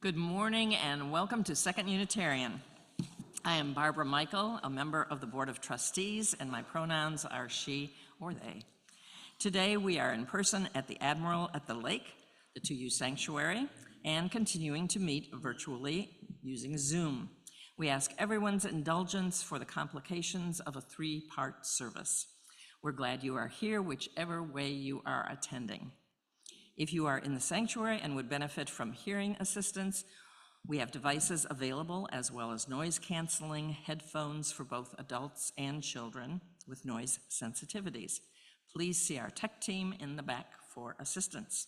Good morning and welcome to Second Unitarian. I am Barbara Michael, a member of the Board of Trustees, and my pronouns are she or they. Today we are in person at the Admiral at the Lake, the 2U Sanctuary, and continuing to meet virtually using Zoom. We ask everyone's indulgence for the complications of a three-part service. We're glad you are here, whichever way you are attending. If you are in the sanctuary and would benefit from hearing assistance, we have devices available as well as noise-canceling headphones for both adults and children with noise sensitivities. Please see our tech team in the back for assistance.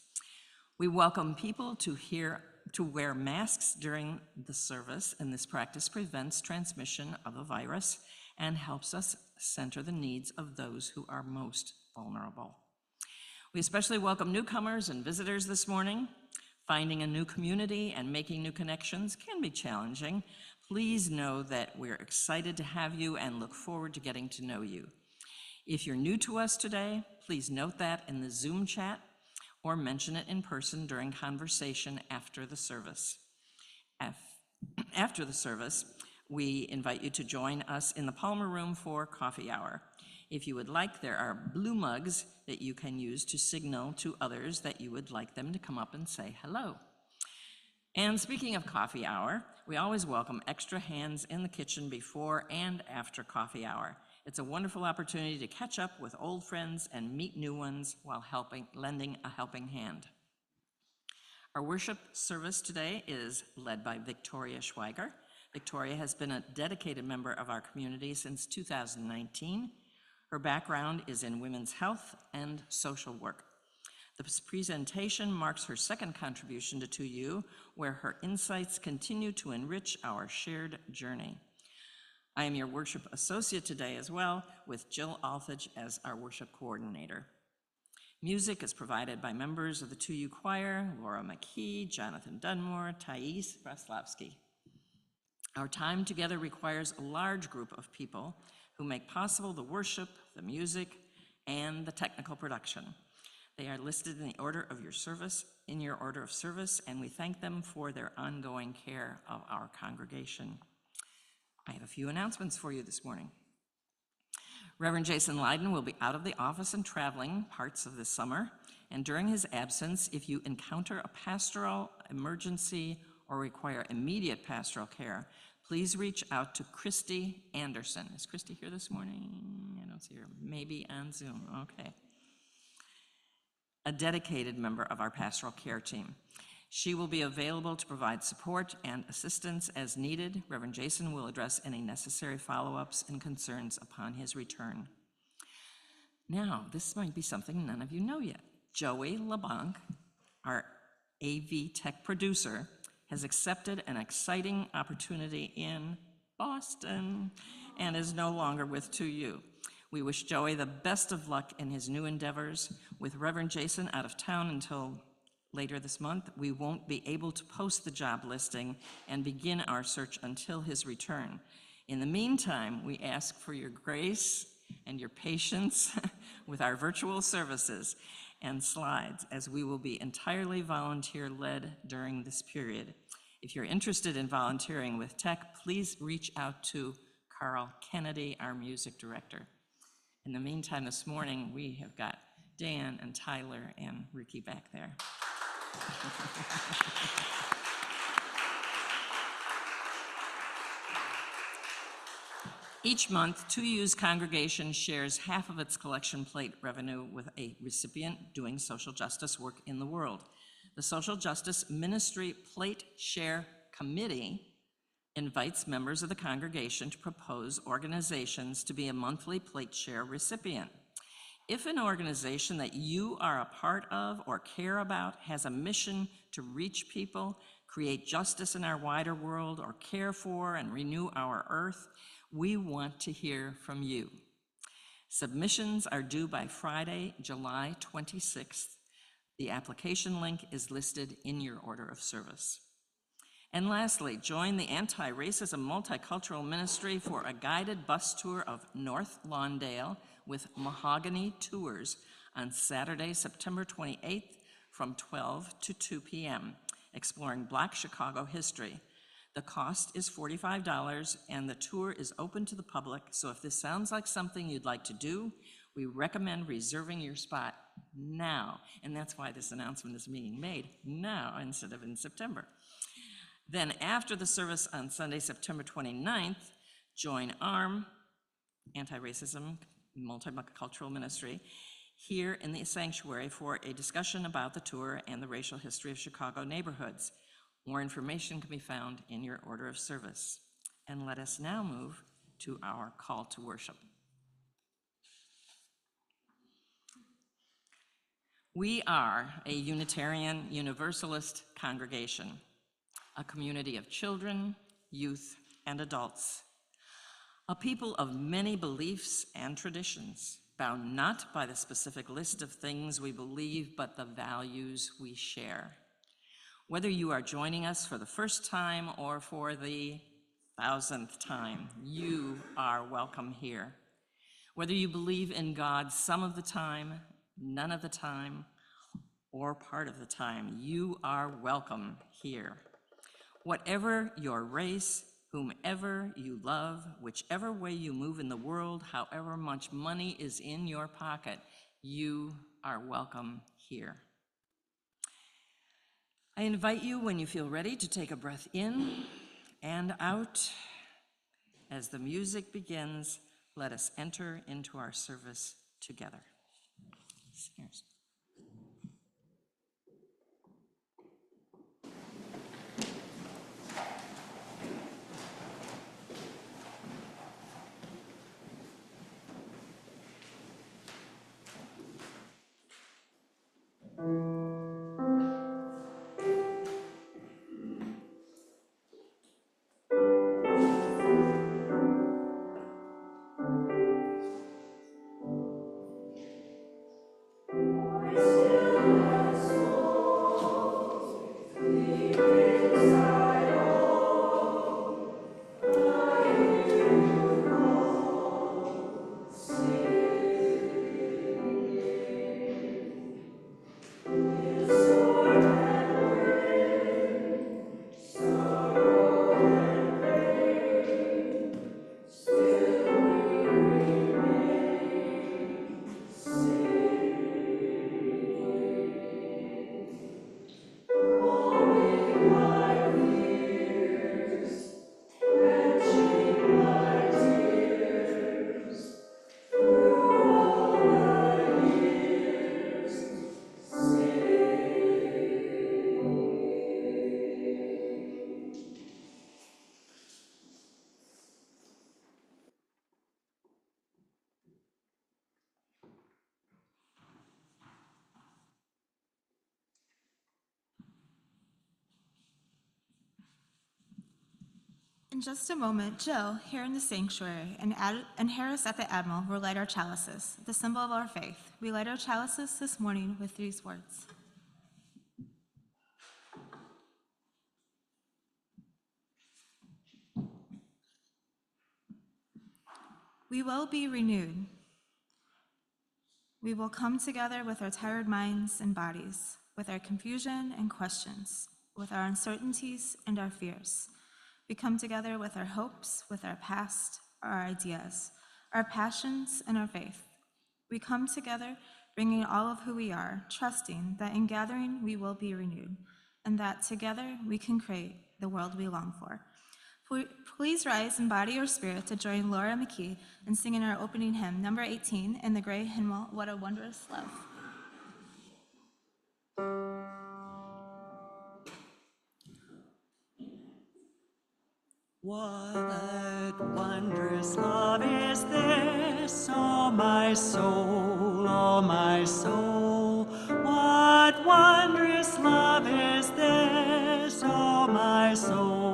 We welcome people to wear masks during the service, and this practice prevents transmission of a virus and helps us center the needs of those who are most vulnerable. We especially welcome newcomers and visitors this morning. Finding a new community and making new connections can be challenging. Please know that we're excited to have you and look forward to getting to know you. If you're new to us today, please note that in the Zoom chat or mention it in person during conversation after the service. After the service, we invite you to join us in the Palmer Room for coffee hour. If you would like, there are blue mugs that you can use to signal to others that you would like them to come up and say hello. And speaking of coffee hour, we always welcome extra hands in the kitchen before and after coffee hour. It's a wonderful opportunity to catch up with old friends and meet new ones while lending a helping hand. Our worship service today is led by Victoria Schweiger. Victoria has been a dedicated member of our community since 2019. Her background is in women's health and social work. This presentation marks her second contribution to 2U, where her insights continue to enrich our shared journey. I am your worship associate today as well, with Jill Althage as our worship coordinator. Music is provided by members of the 2U choir, Laura McKee, Jonathan Dunmore, Thais Braslavsky. Our time together requires a large group of people who make possible the worship, the music, and the technical production. They are listed in the order of your service, and we thank them for their ongoing care of our congregation. I have a few announcements for you this morning. Reverend Jason Leiden will be out of the office and traveling parts of this summer, and during his absence, if you encounter a pastoral emergency or require immediate pastoral care, please reach out to Christy Anderson. Is Christy here this morning? I don't see her. Maybe on Zoom. Okay. A dedicated member of our pastoral care team. She will be available to provide support and assistance as needed. Reverend Jason will address any necessary follow-ups and concerns upon his return. Now, this might be something none of you know yet. Joey LeBlanc, our AV tech producer, has accepted an exciting opportunity in Boston and is no longer with 2U. We wish Joey the best of luck in his new endeavors. With Reverend Jason out of town until later this month, we won't be able to post the job listing and begin our search until his return. In the meantime, we ask for your grace and your patience with our virtual services and slides, as we will be entirely volunteer-led during this period. If you're interested in volunteering with tech, please reach out to Carl Kennedy, our music director. In the meantime, this morning, we have got Dan and Tyler and Ricky back there. Each month, 2U's congregation shares half of its collection plate revenue with a recipient doing social justice work in the world. The Social Justice Ministry Plate Share Committee invites members of the congregation to propose organizations to be a monthly plate share recipient. If an organization that you are a part of or care about has a mission to reach people, create justice in our wider world, or care for and renew our earth, we want to hear from you. Submissions are due by Friday, July 26th. The application link is listed in your order of service. And lastly, join the Anti-Racism Multicultural Ministry for a guided bus tour of North Lawndale with Mahogany Tours on Saturday, September 28th from 12 to 2 p.m. exploring Black Chicago history. The cost is $45, and the tour is open to the public, so if this sounds like something you'd like to do, we recommend reserving your spot now. And that's why this announcement is being made now instead of in September. Then after the service on Sunday, September 29th, join ARM, Anti-Racism Multicultural Ministry, here in the sanctuary for a discussion about the tour and the racial history of Chicago neighborhoods. More information can be found in your order of service. And let us now move to our call to worship. We are a Unitarian Universalist congregation, a community of children, youth, and adults, a people of many beliefs and traditions, bound not by the specific list of things we believe, but the values we share. Whether you are joining us for the first time or for the 1,000th time, you are welcome here. Whether you believe in God some of the time, none of the time, or part of the time, you are welcome here. Whatever your race, whomever you love, whichever way you move in the world, however much money is in your pocket, you are welcome here. I invite you, when you feel ready, to take a breath in and out. As the music begins, let us enter into our service together. Singers. In just a moment, Jill, here in the sanctuary, and Harris at the Admiral will light our chalices, the symbol of our faith. We light our chalices this morning with these words. We will be renewed. We will come together with our tired minds and bodies, with our confusion and questions, with our uncertainties and our fears. We come together with our hopes, with our past, our ideas, our passions, and our faith. We come together bringing all of who we are, trusting that in gathering we will be renewed, and that together we can create the world we long for. Please rise in body or spirit to join Laura McKee in singing our opening hymn, number 18, in the gray hymn, What a Wondrous Love. What wondrous love is this, oh my soul, oh my soul. What wondrous love is this, oh my soul.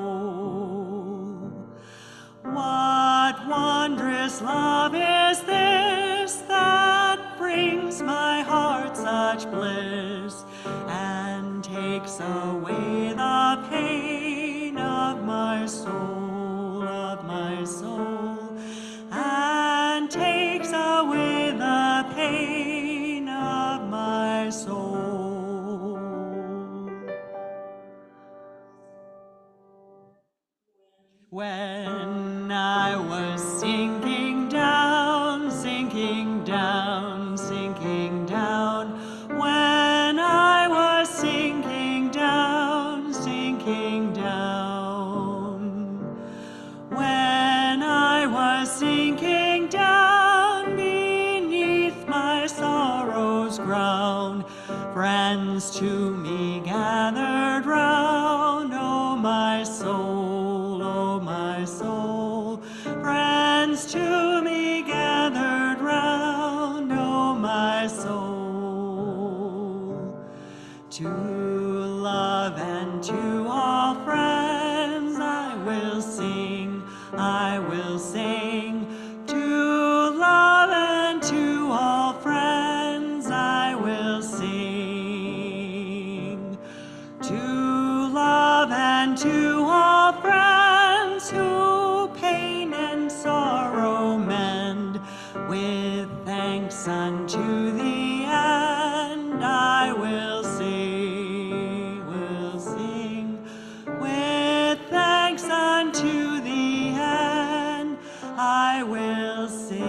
What wondrous love is this that brings my heart such bliss and takes away the pain of my soul, and takes away the pain of my soul. When I was sinking down, sinking down, sinking down. When I was sinking down, sinking down. When I was sinking down beneath my sorrow's ground, friends to me gathered round. Oh, my soul, oh, my soul. Friends to me gathered round. Oh, my soul. To love and to all friends I will sing, I will sing. To love and to all friends I will sing. To love and to all friends who pain and sorrow mend, with thanks unto the end I will sing, with thanks unto the end I will sing.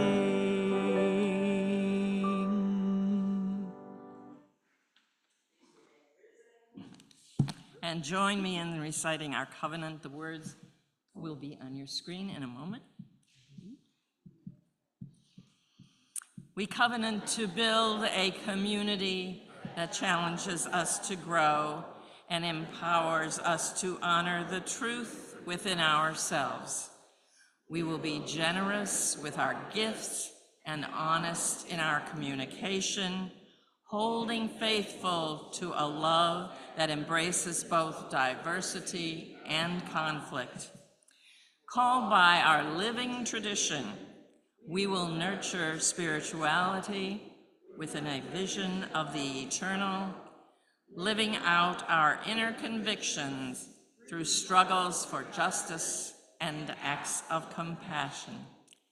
And join me in reciting our covenant. The words will be on your screen in a moment. We covenant to build a community that challenges us to grow and empowers us to honor the truth within ourselves. We will be generous with our gifts and honest in our communication, holding faithful to a love that embraces both diversity and conflict. Called by our living tradition, we will nurture spirituality within a vision of the eternal, living out our inner convictions through struggles for justice and acts of compassion.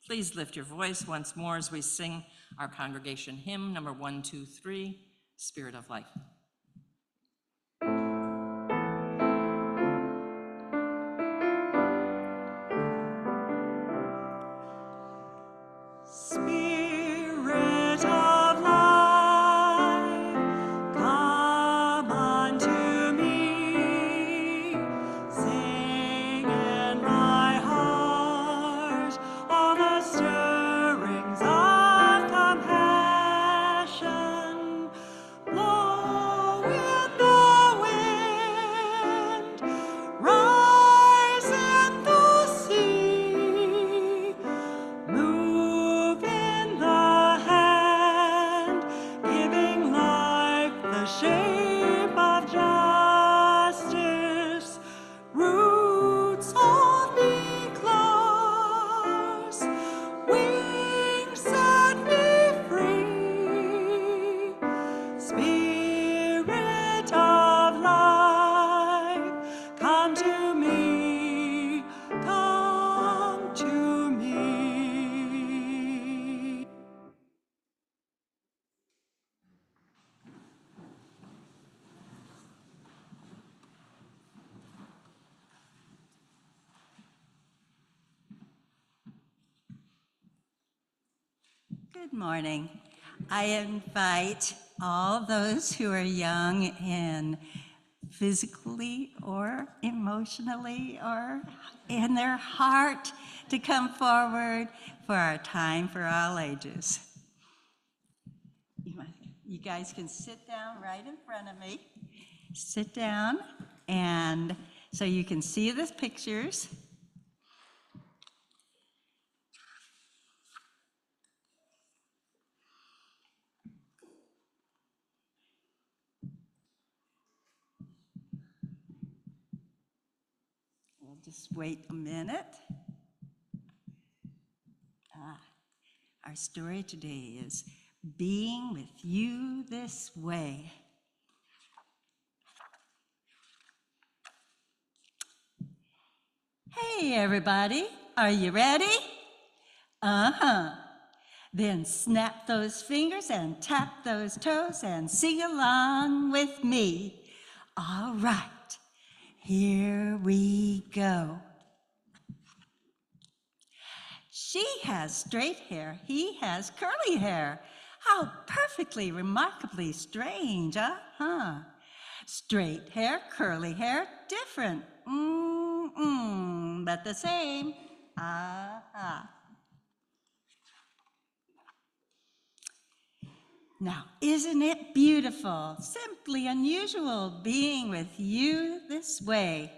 Please lift your voice once more as we sing our congregation hymn, number 123, Spirit of Life. Spirit of life, come unto me. Sing in my heart all the stirrings of compassion. Blow in the wind, rise in the sea. Move in the hand, giving life the shape of justice. Roots hold me close, wings set me free. Spirit of life, come to me, come to me. Good morning. I invite all those who are young and physically or emotionally or in their heart to come forward for our time for all ages. You guys can sit down right in front of me. Sit down, and so you can see the pictures. We'll just wait a minute. Our story today is being with you this way. Hey, everybody, are you ready? Then snap those fingers and tap those toes and sing along with me. All right, here we go. She has straight hair, he has curly hair. How perfectly, remarkably strange, uh-huh. Straight hair, curly hair, different, but the same, ah. Now, isn't it beautiful, simply unusual being with you this way?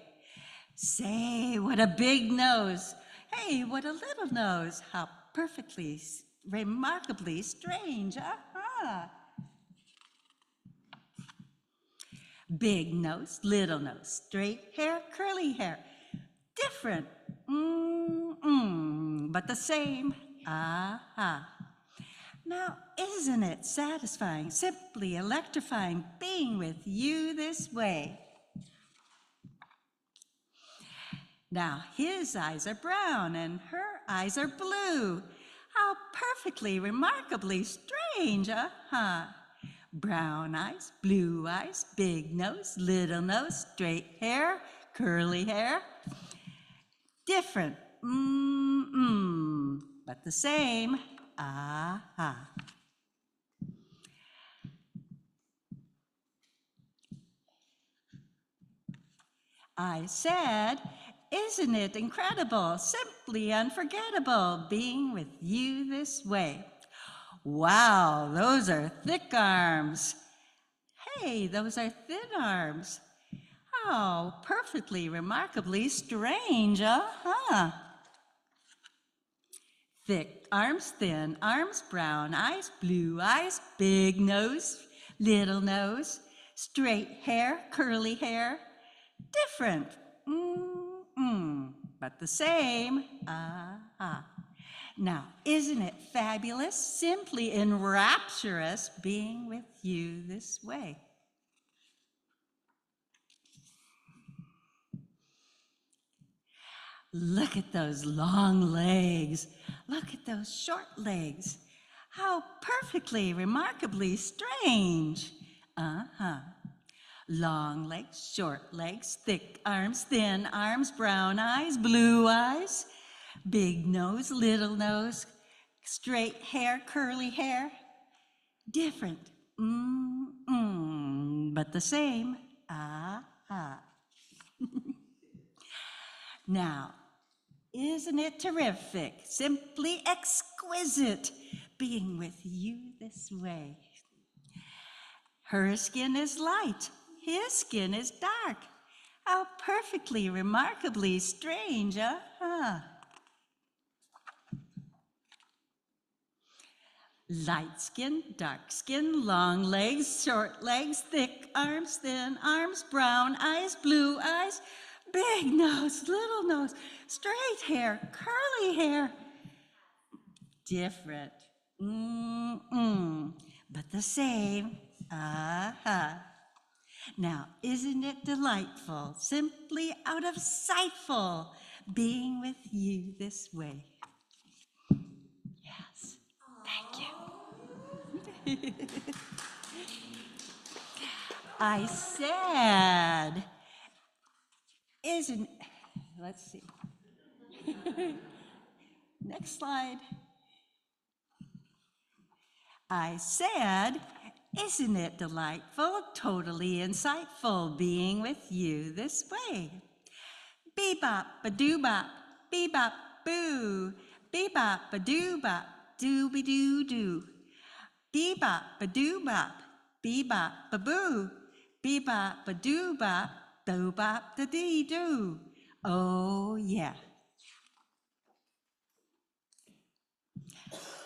Say, what a big nose. Hey, what a little nose. How perfectly, remarkably strange, uh-huh. Big nose, little nose, straight hair, curly hair. Different, but the same, aha. Now, isn't it satisfying, simply electrifying being with you this way? Now, his eyes are brown and her eyes are blue. How perfectly, remarkably strange, uh-huh. Brown eyes, blue eyes, big nose, little nose, straight hair, curly hair. Different, but the same, ah. I said, isn't it incredible, simply unforgettable, being with you this way? Wow, those are thick arms. Hey, those are thin arms. How perfectly, remarkably strange, uh-huh. Thick arms, thin arms, brown eyes, blue eyes, big nose, little nose, straight hair, curly hair. Different, but the same, ah. Now, isn't it fabulous, simply enrapturous being with you this way? Look at those long legs. Look at those short legs. How perfectly, remarkably strange. Uh-huh. Long legs, short legs, thick arms, thin arms, brown eyes, blue eyes, big nose, little nose, straight hair, curly hair. Different, but the same, ah. Now, isn't it terrific, simply exquisite, being with you this way? Her skin is light, his skin is dark. How perfectly, remarkably strange, uh-huh. Light skin, dark skin, long legs, short legs, thick arms, thin arms, brown eyes, blue eyes, big nose, little nose, straight hair, curly hair. Different, but the same, uh-huh. Now, isn't it delightful, simply out of sightful, being with you this way? Yes, thank you. I said, let's see. Next slide. I said, isn't it delightful, totally insightful, being with you this way? Bebop, ba-doo-bop, bebop, boo. Bebop, ba-doo-bop, dooby-doo-doo. Bebop, ba-doo-bop, bebop, ba-boo. Bebop, ba-doo-bop, doo-bop, da-dee-doo. Oh, yeah.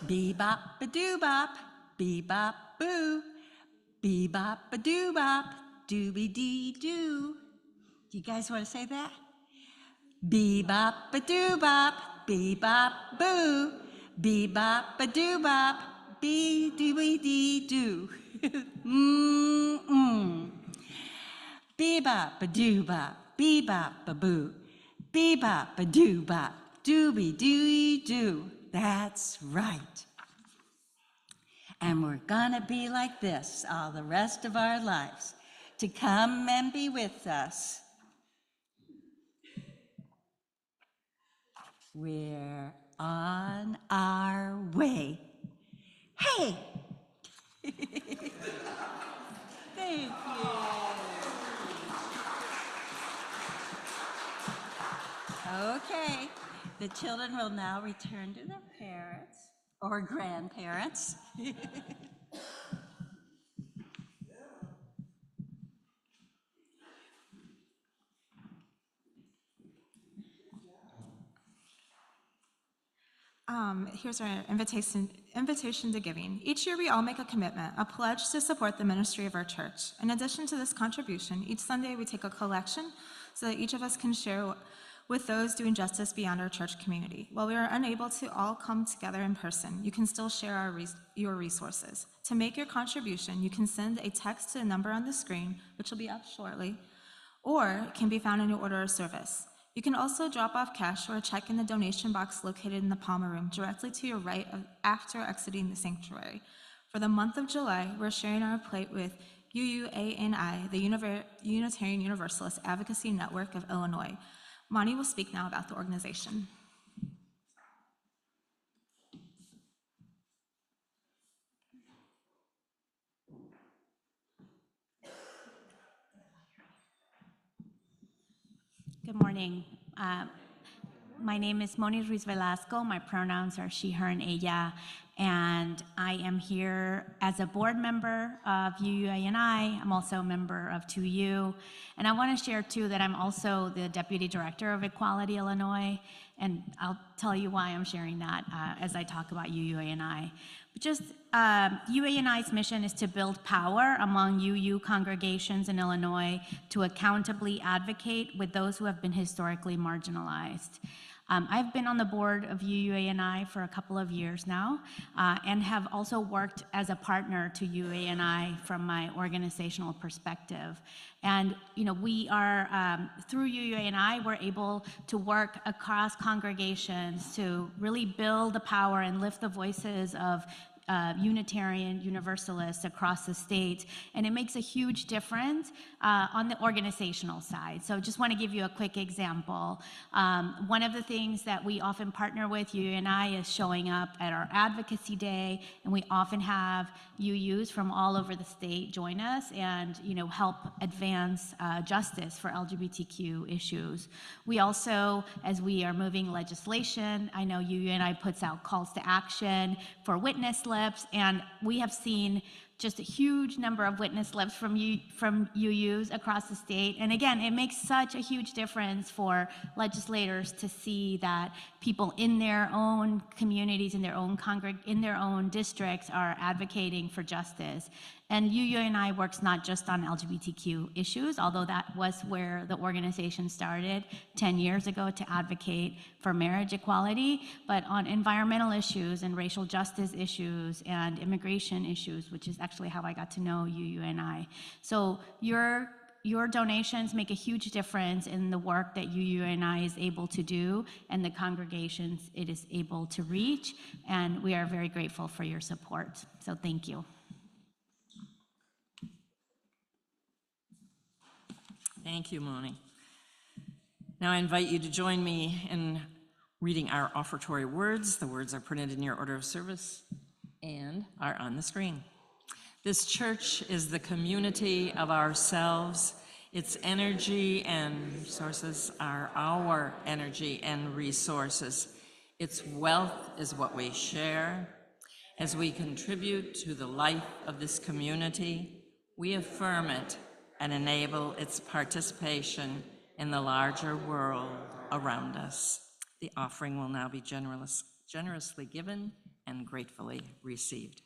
Bebop, ba-doo-bop, bebop, boo. Bebop, ba-doo-bop, dooby-dee-doo. You guys want to say that? Bebop, ba-doo-bop, bebop, boo. Bebop, ba-doo-bop, bee-dooby-dee-doo. Bebop, ba-doo-bop, bebop, ba-boo. Bebop, ba-doo-bop, dooby-doo-doo. That's right. And we're gonna be like this all the rest of our lives, to come and be with us on our way. Hey! Thank you. Okay, the children will now return to their parents or grandparents. Here's our invitation to giving. Each year we all make a commitment, a pledge to support the ministry of our church. In addition to this contribution, each Sunday we take a collection so that each of us can share with those doing justice beyond our church community. While we are unable to all come together in person, you can still share your resources. To make your contribution, you can send a text to the number on the screen, which will be up shortly, or can be found in your order of service. You can also drop off cash or a check in the donation box located in the Palmer Room directly to your right after exiting the sanctuary. For the month of July, we're sharing our plate with UUANI, the Unitarian Universalist Advocacy Network of Illinois. Monty will speak now about the organization. Good morning. My name is Moni Ruiz Velasco. My pronouns are she, her, and ella. And I am here as a board member of UUANI. I'm also a member of 2U. And I want to share, too, that I'm also the Deputy Director of Equality Illinois. And I'll tell you why I'm sharing that as I talk about UUANI. But just UANI's mission is to build power among UU congregations in Illinois to accountably advocate with those who have been historically marginalized. I've been on the board of UANI for a couple of years now and have also worked as a partner to UANI from my organizational perspective. And we are, through UANI, we're able to work across congregations to really build the power and lift the voices of Unitarian Universalists across the state, and it makes a huge difference on the organizational side. So just want to give you a quick example. One of the things that we often partner with UNI is showing up at our advocacy day, and we often have UUs from all over the state join us and help advance justice for LGBTQ issues. We also, as we are moving legislation, I know UNI puts out calls to action for witness slips, and we have seen just a huge number of witness slips from UUs across the state. And again, it makes such a huge difference for legislators to see that people in their own communities, in their own districts are advocating for justice. And UUNI works not just on LGBTQ issues, although that was where the organization started 10 years ago to advocate for marriage equality, but on environmental issues and racial justice issues and immigration issues, which is actually how I got to know UUNI. So your donations make a huge difference in the work that UUNI is able to do and the congregations it is able to reach, and we are very grateful for your support. So thank you. Thank you, Moni. Now I invite you to join me in reading our offertory words. The words are printed in your order of service and are on the screen. This church is the community of ourselves. Its energy and resources are our energy and resources. Its wealth is what we share. As we contribute to the life of this community, we affirm it and enable its participation in the larger world around us. The offering will now be generously given and gratefully received.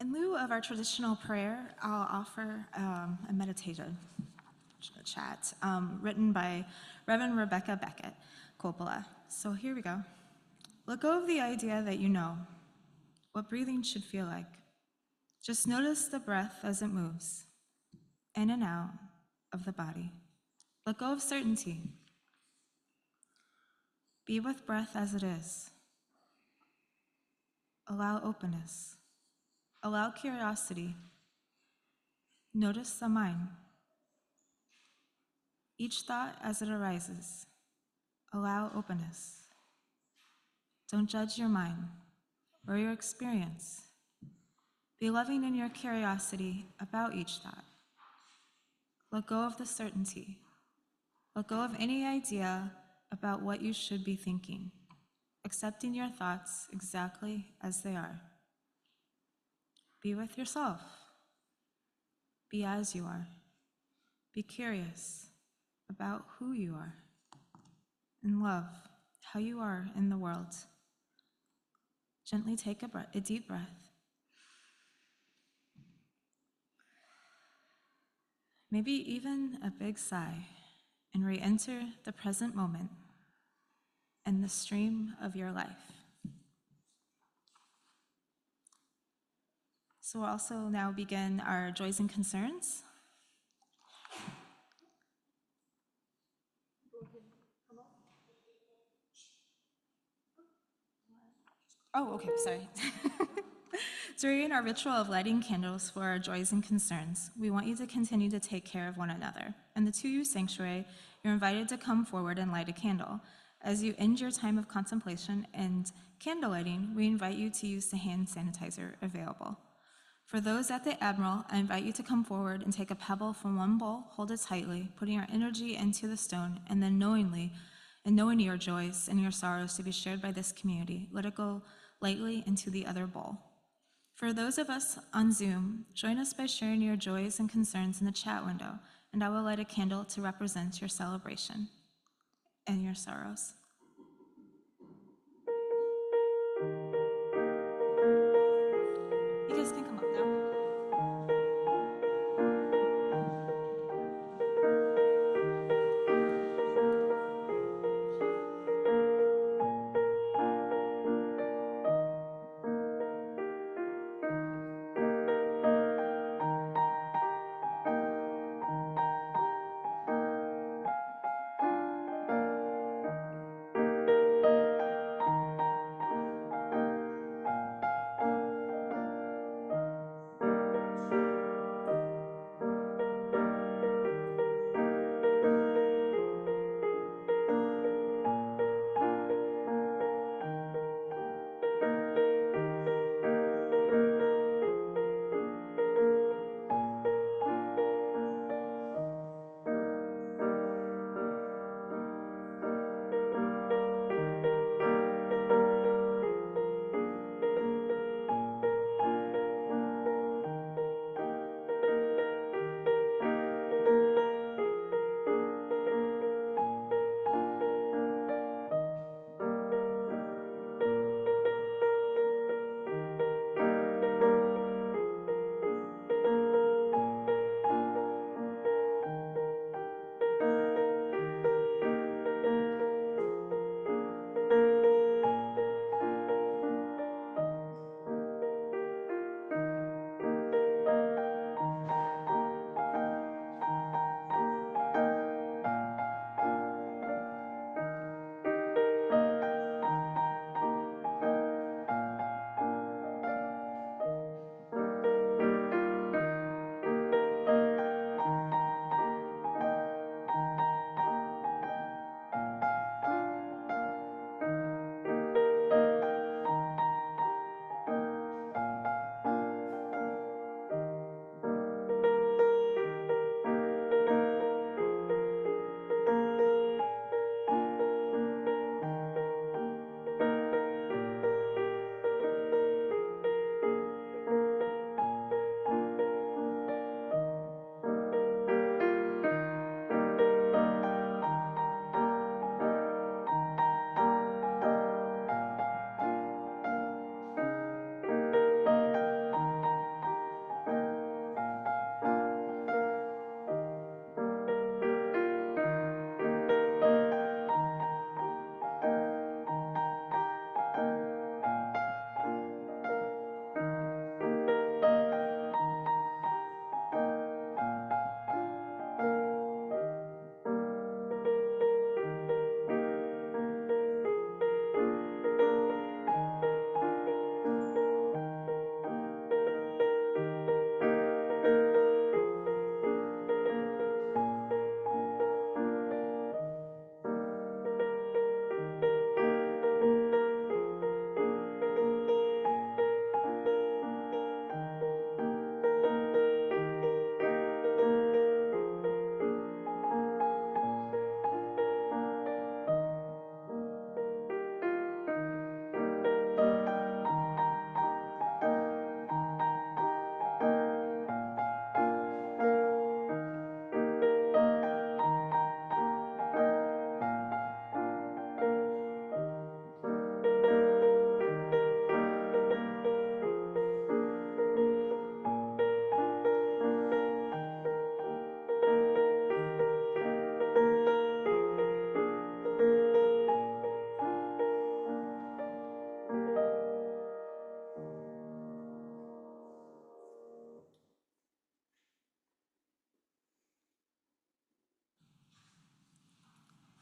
In lieu of our traditional prayer, I'll offer a meditative chat written by Reverend Rebecca Beckett Coppola. So here we go. Let go of the idea that you know what breathing should feel like. Just notice the breath as it moves in and out of the body. Let go of certainty. Be with breath as it is. Allow openness. Allow curiosity. Notice the mind. Each thought as it arises. Allow openness. Don't judge your mind or your experience. Be loving in your curiosity about each thought. Let go of the certainty. Let go of any idea about what you should be thinking, accepting your thoughts exactly as they are. Be with yourself. Be as you are. Be curious about who you are, and love how you are in the world. Gently take a deep breath. Maybe even a big sigh, and re-enter the present moment and the stream of your life. So we'll also now begin our joys and concerns. Oh, okay, sorry. During our ritual of lighting candles for our joys and concerns, we want you to continue to take care of one another. In the 2U sanctuary, you're invited to come forward and light a candle. As you end your time of contemplation and candle lighting, we invite you to use the hand sanitizer available. For those at the Admiral, I invite you to come forward and take a pebble from one bowl, hold it tightly, putting your energy into the stone, and then knowing your joys and your sorrows to be shared by this community, let it go lightly into the other bowl. For those of us on Zoom, join us by sharing your joys and concerns in the chat window, and I will light a candle to represent your celebration and your sorrows. You guys can come up now.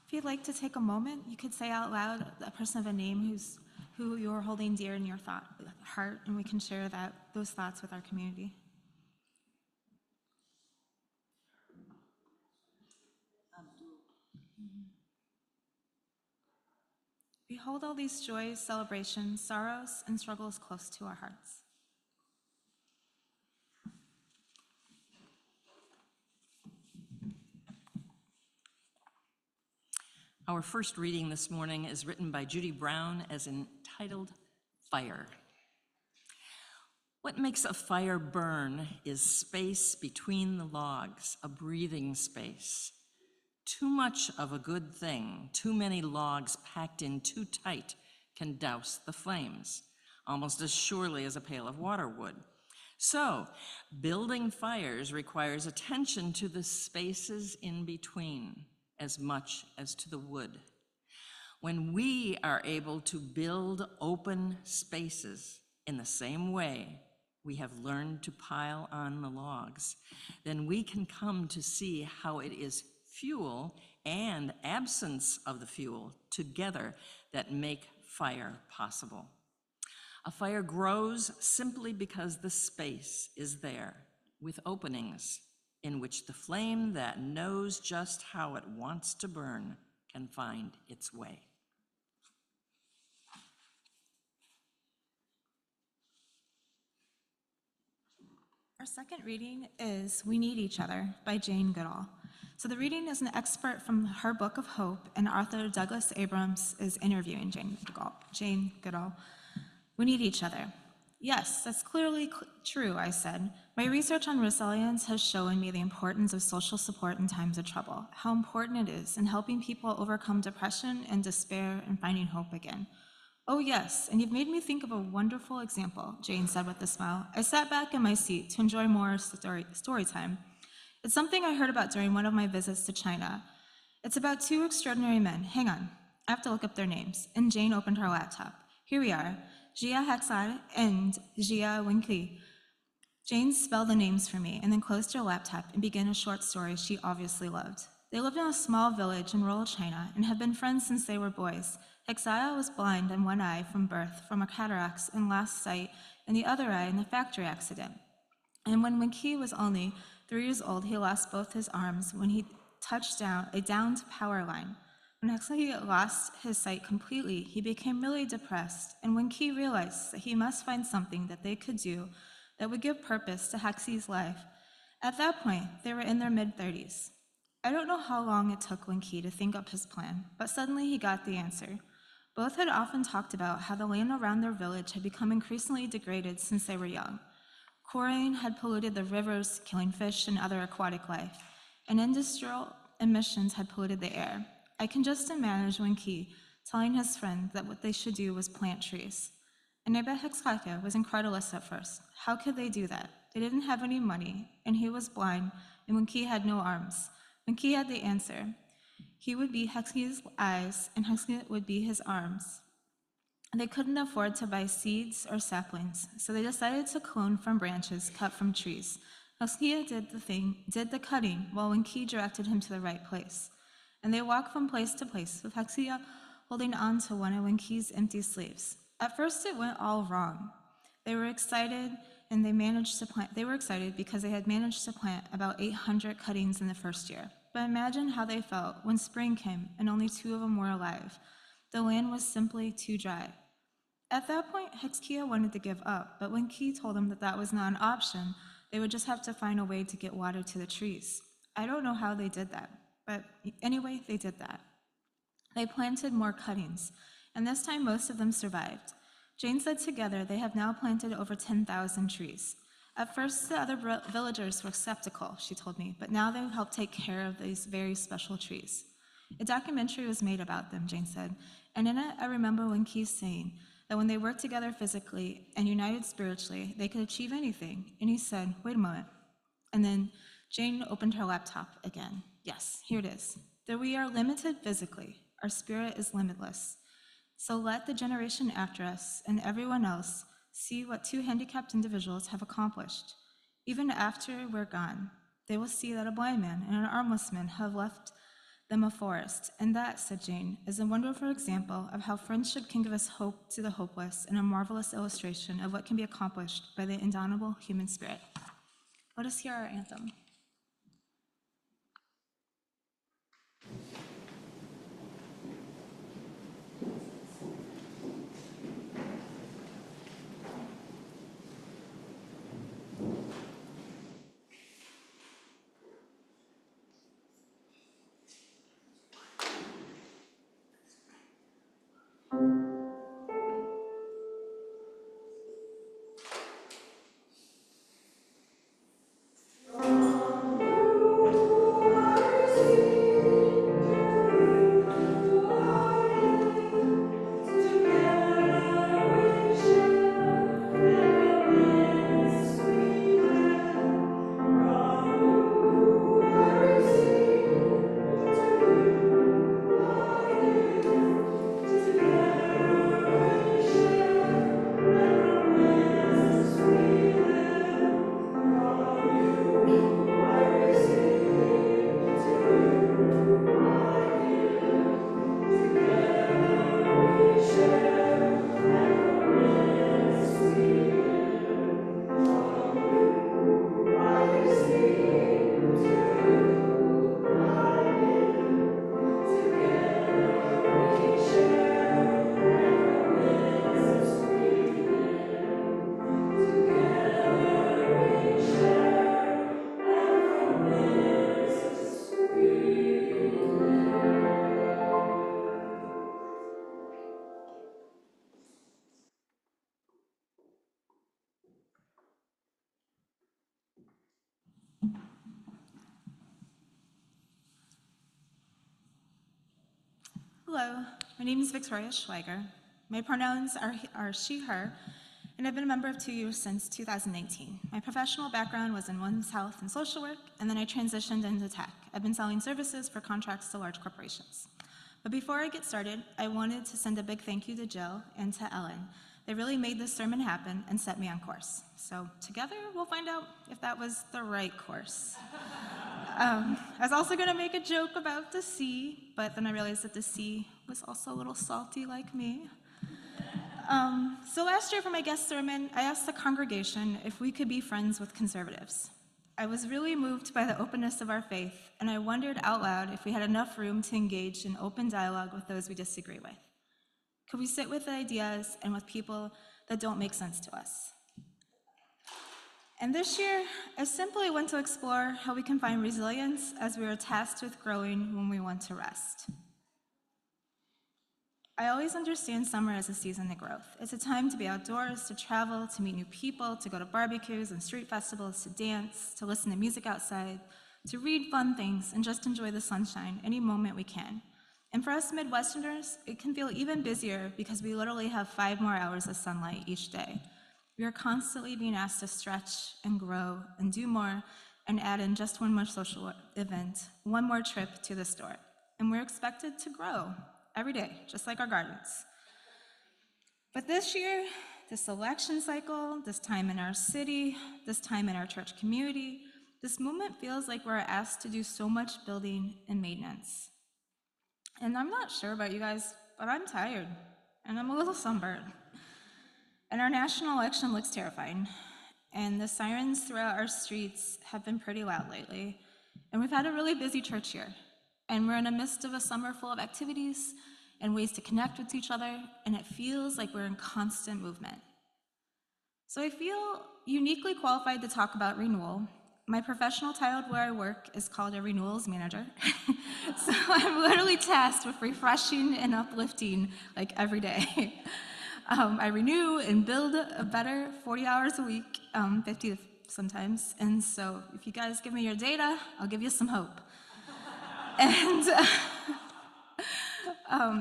If you'd like to take a moment, you could say out loud a person of a name who you're holding dear in your heart, and we can share those thoughts with our community. We hold all these joys, celebrations, sorrows, and struggles close to our hearts. Our first reading this morning is written by Judy Brown as entitled Fire. What makes a fire burn is space between the logs, a breathing space. Too much of a good thing, too many logs packed in too tight can douse the flames, almost as surely as a pail of water would. So, building fires requires attention to the spaces in between as much as to the wood. When we are able to build open spaces in the same way we have learned to pile on the logs, then we can come to see how it is fuel and absence of the fuel together that make fire possible. A fire grows simply because the space is there, with openings in which the flame that knows just how it wants to burn can find its way. Our second reading is We Need Each Other by Jane Goodall. So the reading is an excerpt from her book of hope, and Arthur Douglas Abrams is interviewing Jane Goodall. We need each other. Yes, that's clearly true, I said. My research on resilience has shown me the importance of social support in times of trouble, how important it is in helping people overcome depression and despair and finding hope again. Oh yes, and you've made me think of a wonderful example, Jane said with a smile. I sat back in my seat to enjoy more story time. It's something I heard about during one of my visits to China. It's about two extraordinary men. Hang on, I have to look up their names. And Jane opened her laptop. Here we are, Jia Hexai and Jia Wenqi. Jane spelled the names for me and then closed her laptop and began a short story she obviously loved. They lived in a small village in rural China and have been friends since they were boys. Hexaya was blind in one eye from birth from a cataracts and lost sight in the other eye in the factory accident. And when Wenqi was only 3 years old, he lost both his arms when he touched down a downed power line. When Hexai lost his sight completely, he became really depressed, and Wenqi realized that he must find something that they could do that would give purpose to Hexai's life. At that point, they were in their mid-30s. I don't know how long it took Wenqi to think up his plan, but suddenly he got the answer. Both had often talked about how the land around their village had become increasingly degraded since they were young. Quarrying had polluted the rivers, killing fish and other aquatic life, and industrial emissions had polluted the air. I can just imagine Wenqi telling his friend that what they should do was plant trees. And I bet Hexai was incredulous at first. How could they do that? They didn't have any money, and he was blind, and Wenqi had no arms. Wenqi had the answer. He would be Hexai's eyes, and Hexai would be his arms. They couldn't afford to buy seeds or saplings, so they decided to clone from branches cut from trees. Hexai did the cutting, while Wenqi directed him to the right place. And they walked from place to place, with Hexai holding on to one of Wenqi's empty sleeves. At first, it went all wrong. They were excited, and they were excited because they had managed to plant about 800 cuttings in the first year. But imagine how they felt when spring came and only 2 of them were alive. The land was simply too dry. At that point, Hexai wanted to give up, but Wenqi told him that that was not an option. They would just have to find a way to get water to the trees. I don't know how they did that, but anyway, they did that. They planted more cuttings, and this time most of them survived. Jane said together they have now planted over 10,000 trees. At first, the other villagers were skeptical, she told me, but now they've helped take care of these very special trees. A documentary was made about them, Jane said, and in it I remember Wenqi saying that when they worked together physically and united spiritually, they could achieve anything. And he said, wait a moment. And then Jane opened her laptop again. Yes, here it is. Though we are limited physically, our spirit is limitless. So let the generation after us and everyone else see what 2 handicapped individuals have accomplished. Even after we're gone, they will see that a blind man and an armless man have left them a forest. And that, said Jane, is a wonderful example of how friendship can give us hope to the hopeless and a marvelous illustration of what can be accomplished by the indomitable human spirit. Let us hear our anthem. Hello, my name is Victoria Schweiger. My pronouns are she, her, and I've been a member of 2U since 2019. My professional background was in women's health and social work, and then I transitioned into tech. I've been selling services for contracts to large corporations. But before I get started, I wanted to send a big thank you to Jill and to Ellen. They really made this sermon happen and set me on course. So together, we'll find out if that was the right course. I was also going to make a joke about the sea, but then I realized that the sea was also a little salty like me. So last year for my guest sermon, I asked the congregation if we could be friends with conservatives. I was really moved by the openness of our faith, and I wondered out loud if we had enough room to engage in open dialogue with those we disagree with. Could we sit with ideas and with people that don't make sense to us? And this year, I simply want to explore how we can find resilience as we are tasked with growing when we want to rest. I always understand summer as a season of growth. It's a time to be outdoors, to travel, to meet new people, to go to barbecues and street festivals, to dance, to listen to music outside, to read fun things, and just enjoy the sunshine any moment we can. And for us Midwesterners, it can feel even busier because we literally have 5 more hours of sunlight each day. We are constantly being asked to stretch and grow and do more and add in just one more social event, one more trip to the store. And we're expected to grow every day, just like our gardens. But this year, this election cycle, this time in our city, this time in our church community, this moment feels like we're asked to do so much building and maintenance. And I'm not sure about you guys, but I'm tired, and I'm a little sunburned. And our national election looks terrifying, and the sirens throughout our streets have been pretty loud lately. And we've had a really busy church year, and we're in the midst of a summer full of activities and ways to connect with each other, and it feels like we're in constant movement. So I feel uniquely qualified to talk about Renewal. My professional title where I work is called a renewals manager. So I'm literally tasked with refreshing and uplifting like every day. I renew and build a better 40 hours a week, 50 sometimes. And so if you guys give me your data, I'll give you some hope. And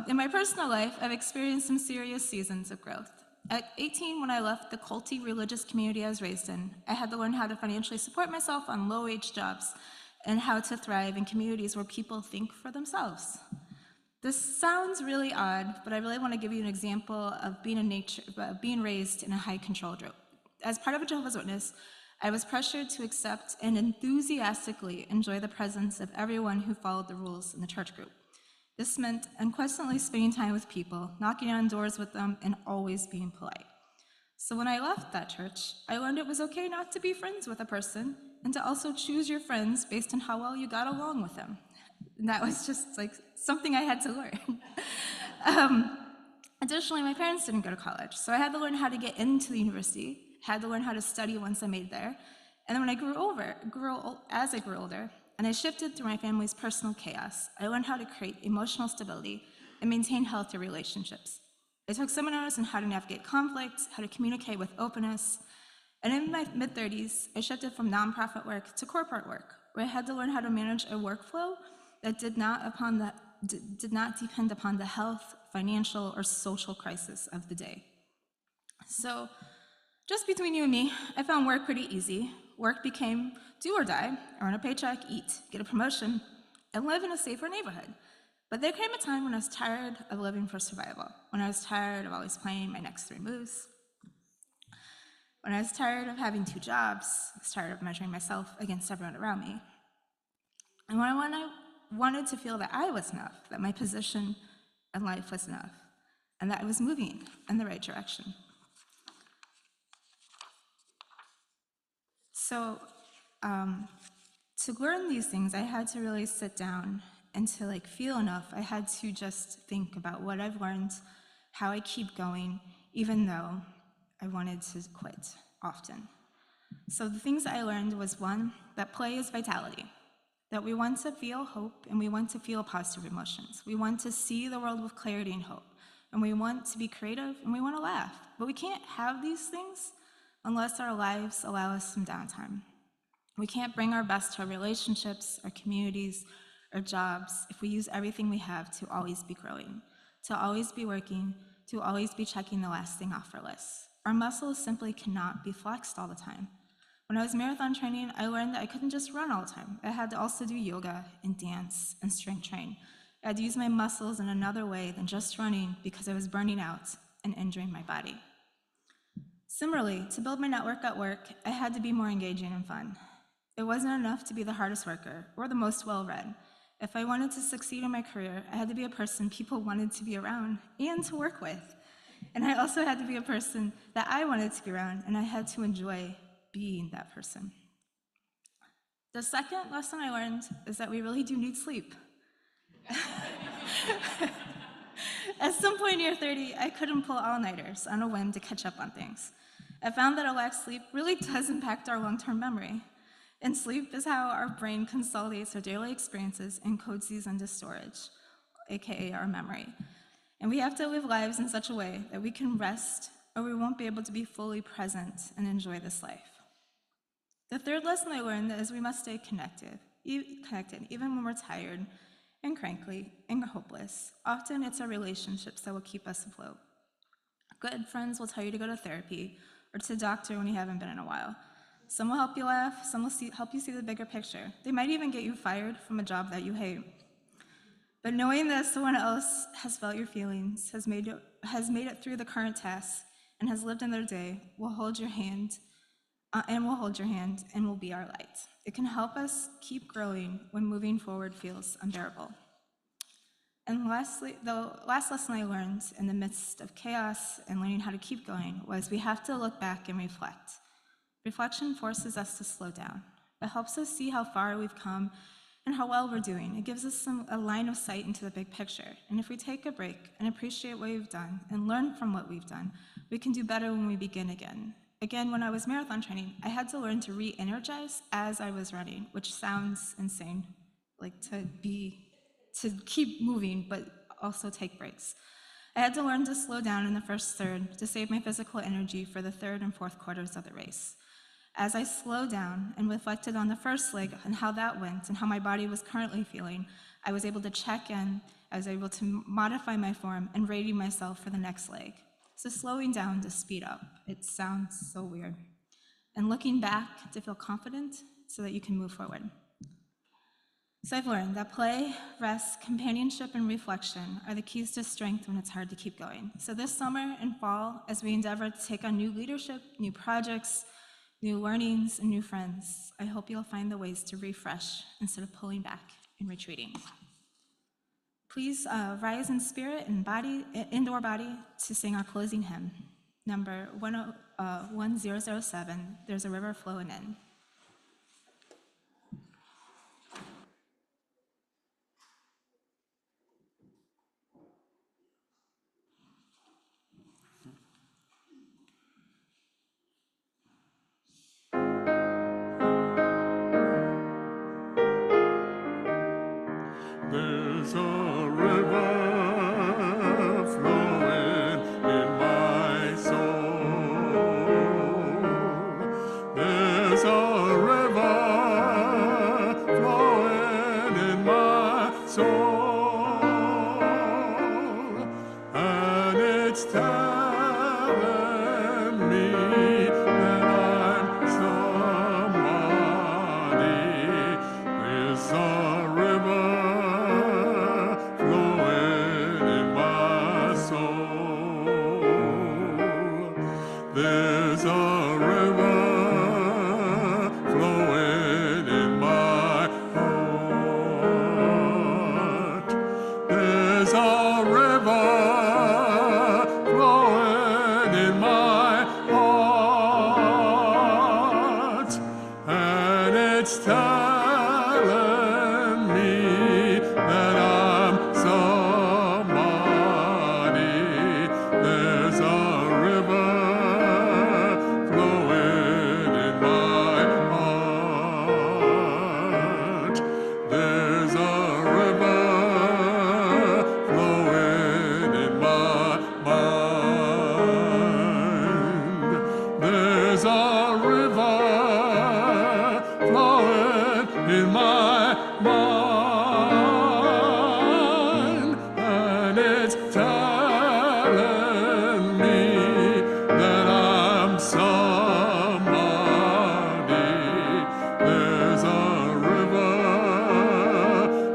in my personal life, I've experienced some serious seasons of growth. At 18, when I left the culty religious community I was raised in, I had to learn how to financially support myself on low-wage jobs and how to thrive in communities where people think for themselves. This sounds really odd, but I really want to give you an example of being raised in a high-control group. As part of a Jehovah's Witness, I was pressured to accept and enthusiastically enjoy the presence of everyone who followed the rules in the church group. This meant unquestionably spending time with people, knocking on doors with them, and always being polite. So when I left that church, I learned it was okay not to be friends with a person and to also choose your friends based on how well you got along with them. And that was just like something I had to learn. Additionally, my parents didn't go to college, so I had to learn how to get into the university, had to learn how to study once I made there. And then when I grew older, and I shifted through my family's personal chaos, I learned how to create emotional stability and maintain healthy relationships. I took seminars on how to navigate conflict, how to communicate with openness, and in my mid-30s, I shifted from nonprofit work to corporate work, where I had to learn how to manage a workflow that did not depend upon the health, financial, or social crisis of the day. So, just between you and me, I found work pretty easy. Work became do or die, earn a paycheck, eat, get a promotion, and live in a safer neighborhood. But there came a time when I was tired of living for survival, when I was tired of always playing my next 3 moves, when I was tired of having 2 jobs, I was tired of measuring myself against everyone around me. And when I wanted to feel that I was enough, that my position in life was enough, and that I was moving in the right direction. So to learn these things, I had to really sit down and to feel enough. I had to just think about what I've learned, how I keep going, even though I wanted to quit often. So the things that I learned was 1, that play is vitality, that we want to feel hope and we want to feel positive emotions. We want to see the world with clarity and hope, and we want to be creative and we want to laugh. But we can't have these things unless our lives allow us some downtime. We can't bring our best to our relationships, our communities, our jobs if we use everything we have to always be growing, to always be working, to always be checking the last thing off our list. Our muscles simply cannot be flexed all the time. When I was marathon training, I learned that I couldn't just run all the time. I had to also do yoga and dance and strength train. I had to use my muscles in another way than just running because I was burning out and injuring my body. Similarly, to build my network at work, I had to be more engaging and fun. It wasn't enough to be the hardest worker or the most well-read. If I wanted to succeed in my career, I had to be a person people wanted to be around and to work with. And I also had to be a person that I wanted to be around, and I had to enjoy being that person. The second lesson I learned is that we really do need sleep. At some point near 30, I couldn't pull all-nighters on a whim to catch up on things. I found that a lack of sleep really does impact our long-term memory. And sleep is how our brain consolidates our daily experiences and codes these into storage, aka our memory. And we have to live lives in such a way that we can rest, or we won't be able to be fully present and enjoy this life. The third lesson I learned is we must stay connected, even when we're tired and cranky and hopeless. Often it's our relationships that will keep us afloat. Good friends will tell you to go to therapy or to the doctor when you haven't been in a while. Some will help you laugh, some will help you see the bigger picture. They might even get you fired from a job that you hate. But knowing that someone else has felt your feelings, has made it through the current tasks, and has lived in their day, will hold your hand, and will be our light. It can help us keep growing when moving forward feels unbearable. And lastly, the last lesson I learned in the midst of chaos and learning how to keep going was we have to look back and reflect. Reflection forces us to slow down. It helps us see how far we've come and how well we're doing. It gives us a line of sight into the big picture. And if we take a break and appreciate what we've done and learn from what we've done, we can do better when we begin again. Again, when I was marathon training, I had to learn to re-energize as I was running, which sounds insane, to keep moving, but also take breaks. I had to learn to slow down in the first third to save my physical energy for the third and fourth quarters of the race. As I slowed down and reflected on the first leg and how that went and how my body was currently feeling, I was able to check in, I was able to modify my form and ready myself for the next leg. So slowing down to speed up, it sounds so weird. And looking back to feel confident so that you can move forward. So I've learned that play, rest, companionship, and reflection are the keys to strength when it's hard to keep going. So this summer and fall, as we endeavor to take on new leadership, new projects, new learnings, and new friends. I hope you'll find the ways to refresh instead of pulling back and retreating. Please rise in spirit and body, indoor body, to sing our closing hymn, number 1007, There's a River Flowing In. There's a river flowing in my soul. There's a river flowing in my soul, and it's telling me that I'm somebody. There's a river flowing in my soul. There's a river flowing in my heart. There's a river flowing in my heart, and it's telling me that I'm somebody. There's a river flowing in my heart. There's a river flowing in my mind. There's a river flowing in my mind, and it's telling me that I'm somebody. There's a river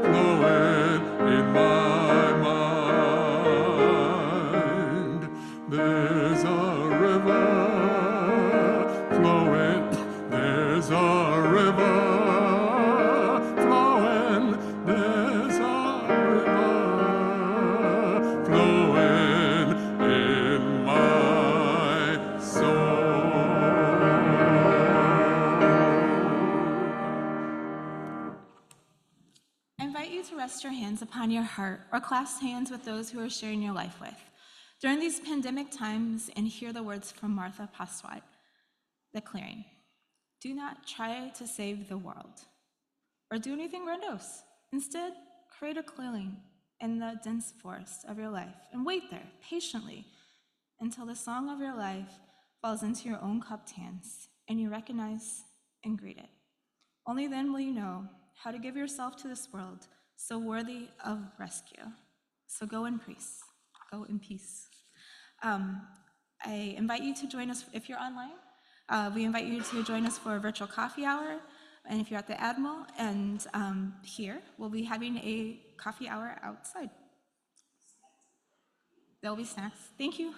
flowing in my mind. There's a river flowing. There's a river flowing. There's a river flowing in my soul. I invite you to rest your hands upon your heart or clasp hands with those who are sharing your life with during these pandemic times and hear the words from Martha Paswat, declaring, "Do not try to save the world or do anything grandiose. Instead, create a clearing in the dense forest of your life and wait there patiently until the song of your life falls into your own cupped hands and you recognize and greet it. Only then will you know how to give yourself to this world so worthy of rescue. So go in peace. Go in peace." I invite you to join us if you're online. We invite you to join us for a virtual coffee hour. And if you're at the Admiral and here, we'll be having a coffee hour outside. There'll be snacks. Thank you.